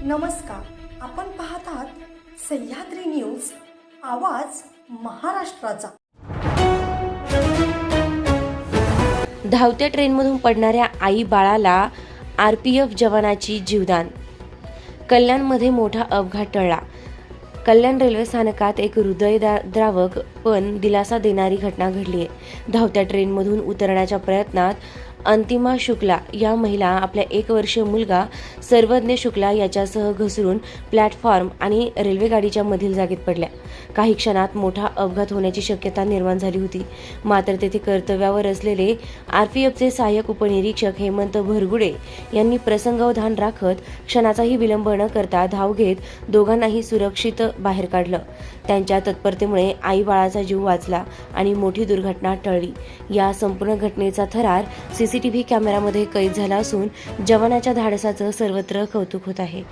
नमस्कार. आपण पाहत आहात सह्याद्री न्यूज, आवाज महाराष्ट्राचा. धावत्या ट्रेनमधून पडणाऱ्या आई बाळाला आरपीएफ जवानाची जीवदान. कल्याणमध्ये मोठा अपघात टळला. कल्याण रेल्वे स्थानकात एक हृदयद्रावक पण दिलासा देणारी घटना घडली आहे. धावत्या ट्रेनमधून उतरण्याच्या प्रयत्नात अंतिमा शुक्ला या महिला आपल्या 1 वर्षीय मुलगा सर्वज्ञ शुक्ला याच्यासह घसरून प्लॅटफॉर्म आणि रेल्वेगाडीच्या मधील जागेत पडल्या. काही क्षणात मोठा अपघात होण्याची शक्यता निर्माण झाली होती. मात्र तेथे कर्तव्यावर असलेले आरपीएफचे सहाय्यक उपनिरीक्षक हेमंत भरगुडे यांनी प्रसंगावधान राखत क्षणाचाही विलंब न करता धाव घेत दोघांनाही सुरक्षित बाहेर काढलं. त्यांच्या तत्परतेमुळे आई बाळाचा जीव वाचला आणि मोठी दुर्घटना टळली. या संपूर्ण घटनेचा थरार सीसीटीव्ही कॅमेऱ्यामध्ये कैद झाला असून जवानाच्या धाडसाचं सर्वत्र कौतुक होत आहे.